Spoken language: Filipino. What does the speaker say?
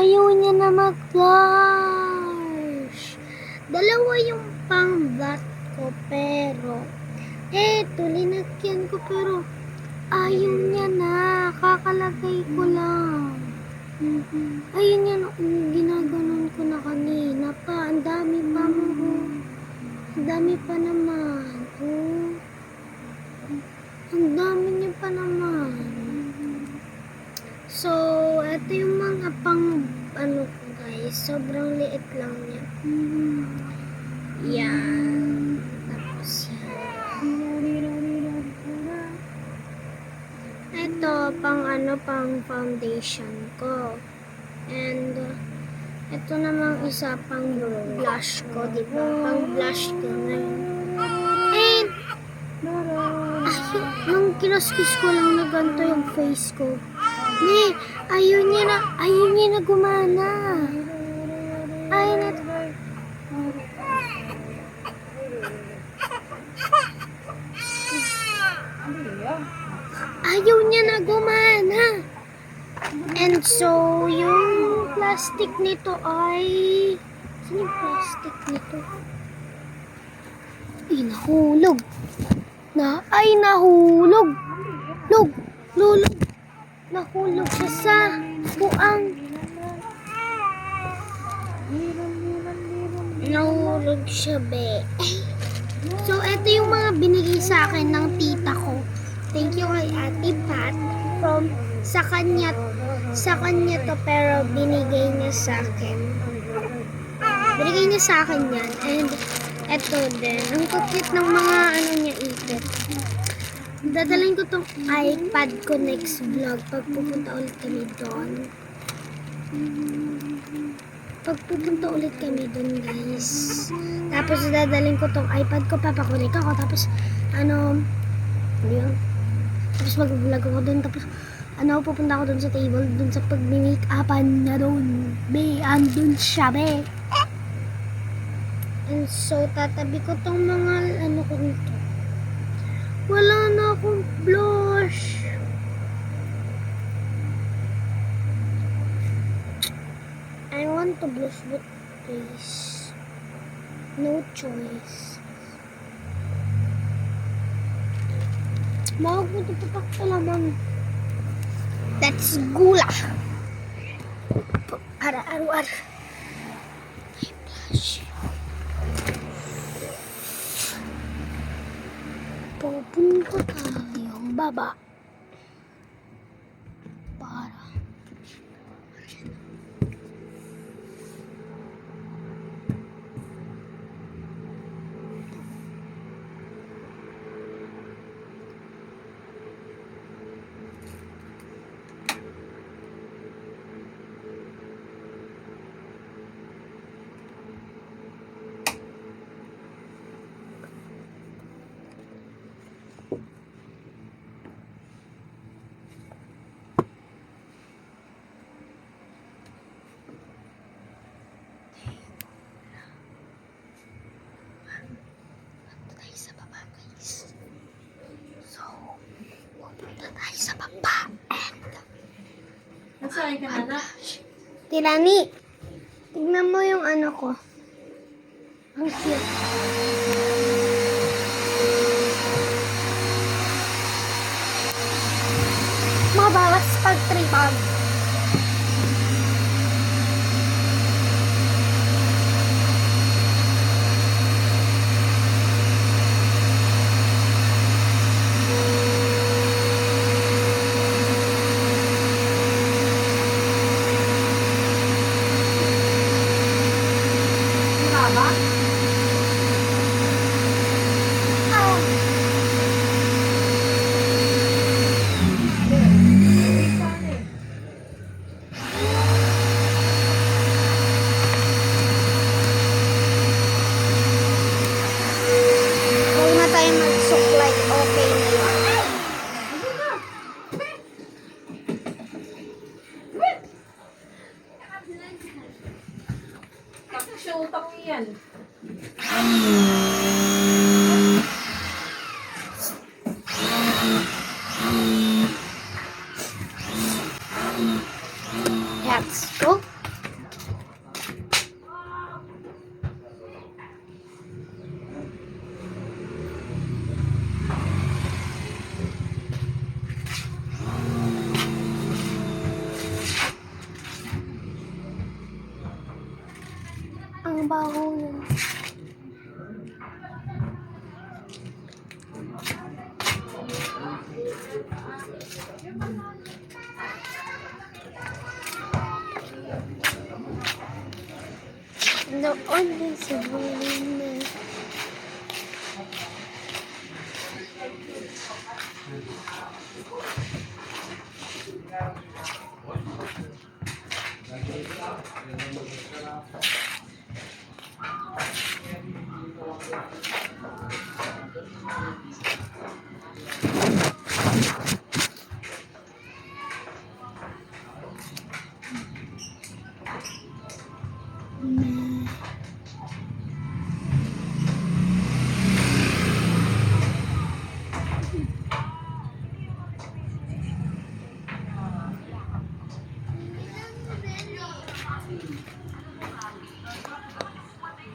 Ayaw niya na mag-flush. Dalawa yung pang-bat ko, pero eto, linagyan ko, pero ayaw niya na. Kakalagay ko lang. Ayun yan, ginaganon ko na kanina pa. Ang dami pa mo. Ang dami pa naman. Oh. Ang dami niya pa naman. So, ito yung mga pang, ano ko guys, sobrang liit lang niya. Yan. Tapos yan. Ito, pang ano, pang foundation ko. And, ito namang isa pang blush ko, diba? Pang blush ko ngayon. And, nung kinaskus ko lang na ganito yung face ko. Ayaw niya na gumana. Ayaw niya na gumana. And so, yung plastic nito ay... Saan yung plastic nito? Nahulog. Nahulog. Nahulog siya sa buang. Nahulog siya, be. So, ito yung mga binigay sa akin ng tita ko. Thank you kay Ate Pat. Sa kanya to, pero binigay niya sa akin. Binigay niya sa akin yan. And, eto din. Ang cute ng mga ano niya ikot. Dadalhin ko tong iPad ko next vlog pag pupunta ulit kami doon. Guys. Tapos dadalhin ko tong iPad ko, papakulik ako. Tapos, yun. Tapos mag-vlog ako doon. Tapos, pupunta ako doon sa table, doon sa pag-make-upan na doon. Andun siya, be. And so, tatabi ko tong mga, ko nito. Wala na akong blush. I want to blush, but please. No choice. Mahal ko ito papaktalaman. That's gula. Para araw-araw. May blush. Pupunta tayong baba. Nasaan ka na? Tirani, tignan mo yung ano ko. Ang cute. Mabawas pag tripod. Utang yan. Let's go. baho nun. Noon din sa buhay na.